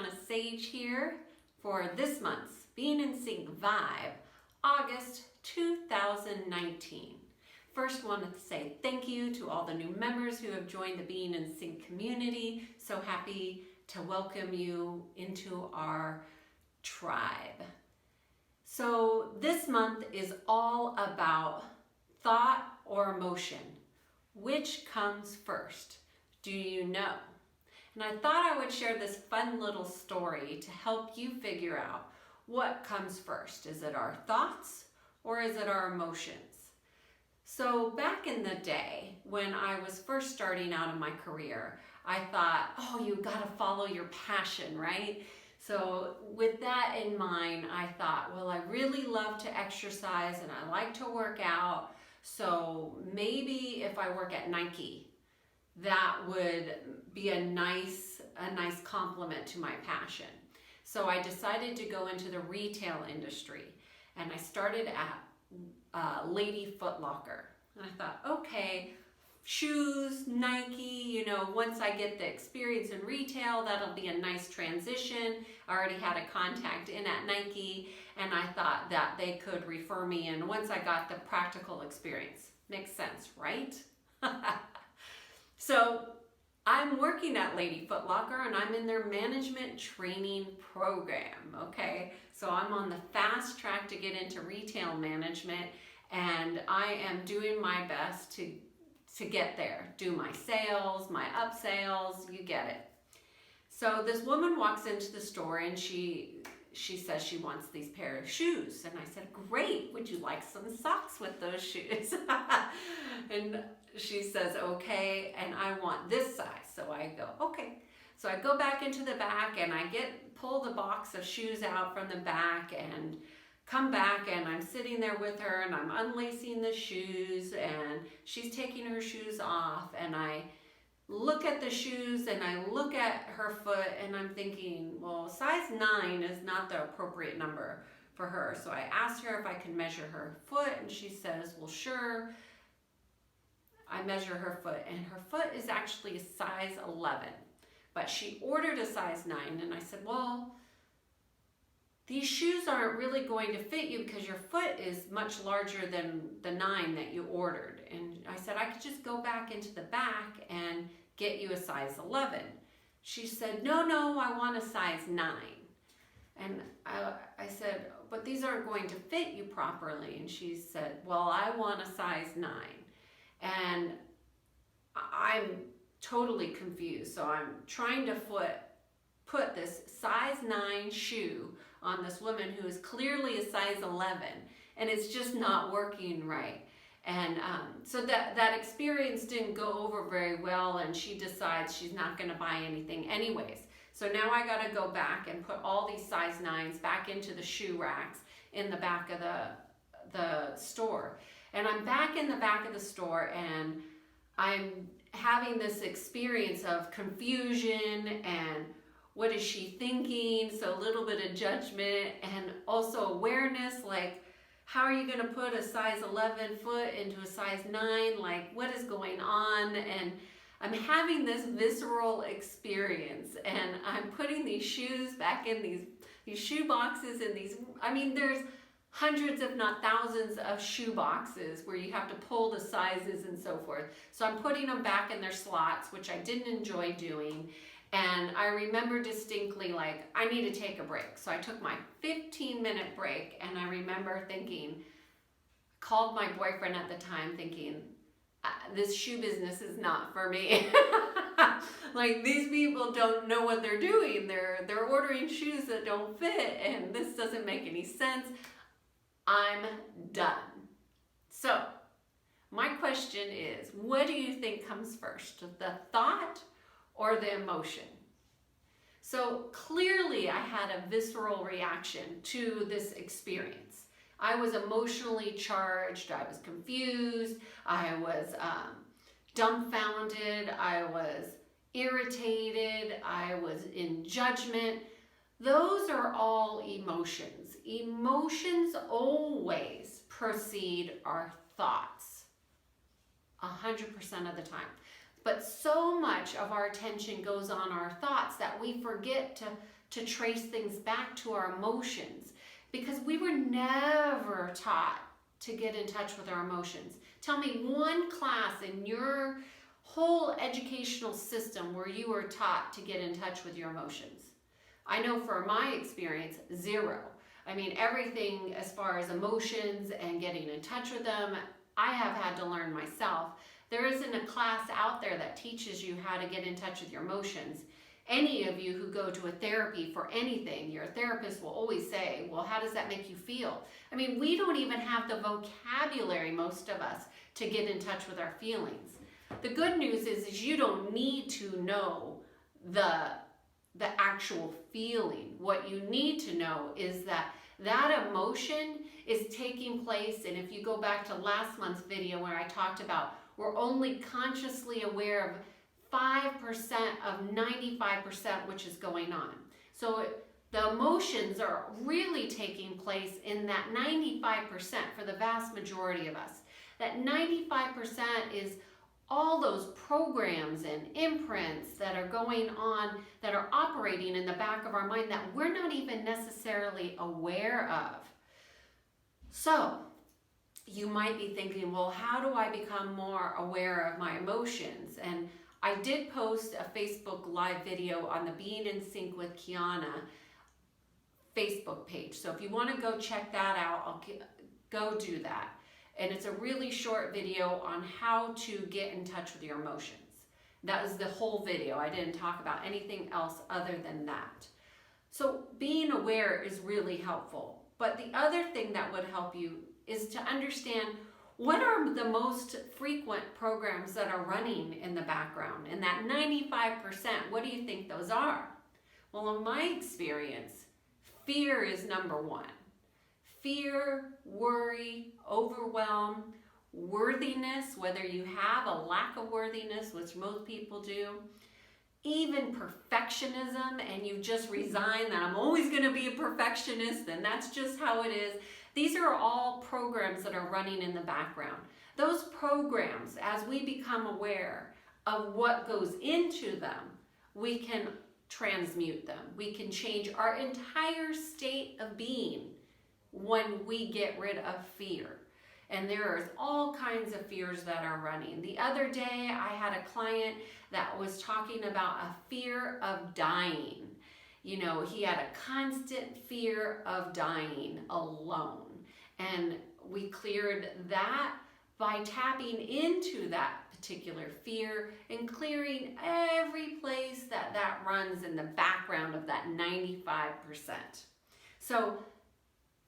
Brianna Sage here for this month's Being in Sync Vibe, August 2019. First, wanted to say thank you to all the new members who have joined the Being in Sync community. So happy to welcome you into our tribe. So this month is all about thought or emotion. Which comes first? Do you know? And I thought I would share this fun little story to help you figure out what comes first. Is it our thoughts or is it our emotions? So back in the day when I was first starting out in my career, I thought, oh, you got to follow your passion, right? So with that in mind, I thought, well, I really love to exercise and I like to work out. So maybe if I work at Nike, that would be a nice compliment to my passion. So I decided to go into the retail industry, and I started at Lady Foot Locker. And I thought, okay, shoes, Nike, once I get the experience in retail, that'll be a nice transition. I already had a contact in at Nike, and I thought that they could refer me in once I got the practical experience. Makes sense, right? So I'm working at Lady Foot Locker and I'm in their management training program, okay? So I'm on the fast track to get into retail management, and I am doing my best to get there. Do my sales, my upsales, you get it. So this woman walks into the store and she says she wants these pair of shoes. And I said, great, would you like some socks with those shoes? And she says, okay, and I want this size. So I go, okay. So I go back into the back and I pull the box of shoes out from the back and come back, and I'm sitting there with her and I'm unlacing the shoes and she's taking her shoes off, and I look at the shoes and I look at her foot and I'm thinking, well, size 9 is not the appropriate number for her. So I asked her if I could measure her foot, and she says, well, sure. I measure her foot, and her foot is actually a size 11, but she ordered a size 9. And I said, well, these shoes aren't really going to fit you because your foot is much larger than the 9 that you ordered. And I said, I could just go back into the back and get you a size 11. She said, no, I want a size 9. And I said, but these aren't going to fit you properly. And she said, well, I want a size 9. And I'm totally confused. So I'm trying to put this size 9 shoe on this woman who is clearly a size 11, and it's just not working right. And so that experience didn't go over very well, and she decides she's not going to buy anything anyways. So now I got to go back and put all these size 9s back into the shoe racks in the back of the store. And I'm back in the back of the store, and I'm having this experience of confusion and what is she thinking? So a little bit of judgment and also awareness, like, how are you going to put a size 11 foot into a size 9? Like, what is going on? And I'm having this visceral experience, and I'm putting these shoes back in these shoe boxes, and there's hundreds if not thousands of shoe boxes where you have to pull the sizes and so forth. So I'm putting them back in their slots, which I didn't enjoy doing. And I remember distinctly, like, I need to take a break. So I took my 15-minute break, and I remember called my boyfriend at the time thinking, this shoe business is not for me. Like, these people don't know what they're doing. They're ordering shoes that don't fit, and this doesn't make any sense. I'm done. So my question is, what do you think comes first, the thought or the emotion? So clearly I had a visceral reaction to this experience. I was emotionally charged, I was confused, I was dumbfounded, I was irritated, I was in judgment. Those are all emotions. Emotions always precede our thoughts, 100% of the time. But so much of our attention goes on our thoughts that we forget to to trace things back to our emotions, because we were never taught to get in touch with our emotions. Tell me one class in your whole educational system where you were taught to get in touch with your emotions. I know for my experience, zero. I mean, everything as far as emotions and getting in touch with them, I have had to learn myself. There isn't a class out there that teaches you how to get in touch with your emotions. Any of you who go to a therapy for anything, your therapist will always say, well, how does that make you feel? I mean, we don't even have the vocabulary, most of us, to get in touch with our feelings. The good news is you don't need to know the actual feeling. What you need to know is that emotion is taking place, and if you go back to last month's video where I talked about we're only consciously aware of 5% of 95% which is going on. So the emotions are really taking place in that 95% for the vast majority of us. That 95% is all those programs and imprints that are going on, that are operating in the back of our mind that we're not even necessarily aware of. So you might be thinking, well, how do I become more aware of my emotions? And I did post a Facebook Live video on the Being in Sync with Kiana Facebook page. So if you want to go check that out, I'll go do that. And it's a really short video on how to get in touch with your emotions. That was the whole video. I didn't talk about anything else other than that. So being aware is really helpful. But the other thing that would help you is to understand what are the most frequent programs that are running in the background. And that 95%, what do you think those are? Well, in my experience, fear is number one. Fear, worry, overwhelm, worthiness, whether you have a lack of worthiness, which most people do, even perfectionism, and you've just resigned that I'm always going to be a perfectionist and that's just how it is. These are all programs that are running in the background. Those programs, as we become aware of what goes into them, we can transmute them. We can change our entire state of being when we get rid of fear. And there is all kinds of fears that are running. The other day, I had a client that was talking about a fear of dying. You know, he had a constant fear of dying alone. And we cleared that by tapping into that particular fear and clearing every place that runs in the background of that 95%. So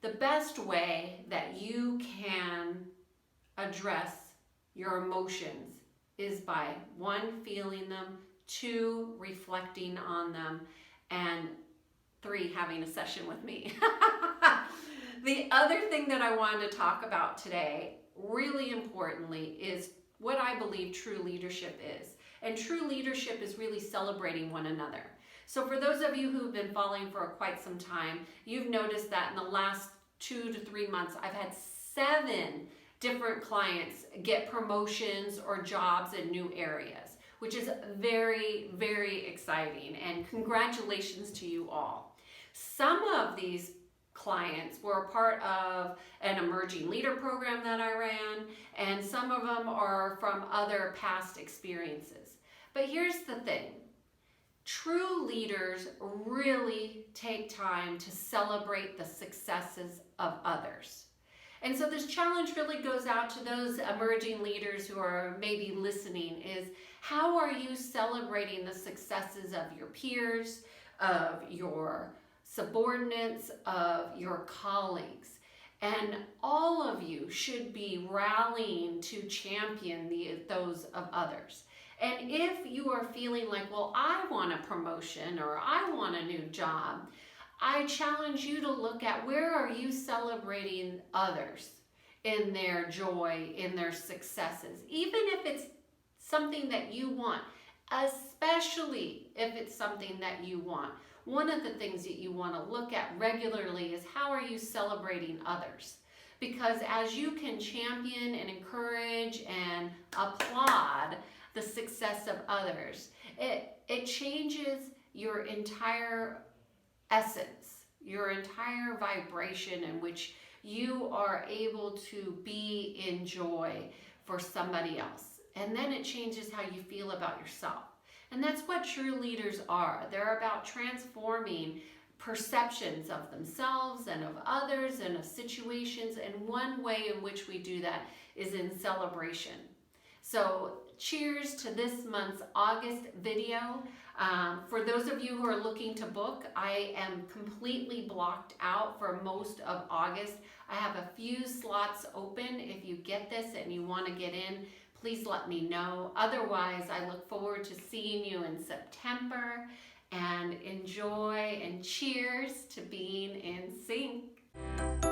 the best way that you can address your emotions is by 1, feeling them, 2, reflecting on them, and 3, having a session with me. The other thing that I wanted to talk about today, really importantly, is what I believe true leadership is. And true leadership is really celebrating one another. So for those of you who've been following for quite some time, you've noticed that in the last 2 to 3 months, I've had 7 different clients get promotions or jobs in new areas, which is very, very exciting. And congratulations to you all. Some of these clients were a part of an emerging leader program that I ran, and some of them are from other past experiences. But here's the thing. True leaders really take time to celebrate the successes of others. And so this challenge really goes out to those emerging leaders who are maybe listening, is how are you celebrating the successes of your peers, of your subordinates, of your colleagues? And all of you should be rallying to champion those of others. And if you are feeling like, well, I want a promotion or I want a new job, I challenge you to look at where are you celebrating others in their joy, in their successes, even if it's something that you want, especially if it's something that you want. One of the things that you want to look at regularly is how are you celebrating others? Because as you can champion and encourage and applaud the success of others, it changes your entire essence, your entire vibration in which you are able to be in joy for somebody else. And then it changes how you feel about yourself. And that's what true leaders are. They're about transforming perceptions of themselves and of others and of situations. And one way in which we do that is in celebration. So cheers to this month's August video. For those of you who are looking to book, I am completely blocked out for most of August. I have a few slots open. If you get this and you want to get in, please let me know. Otherwise, I look forward to seeing you in September, and enjoy and cheers to being in sync.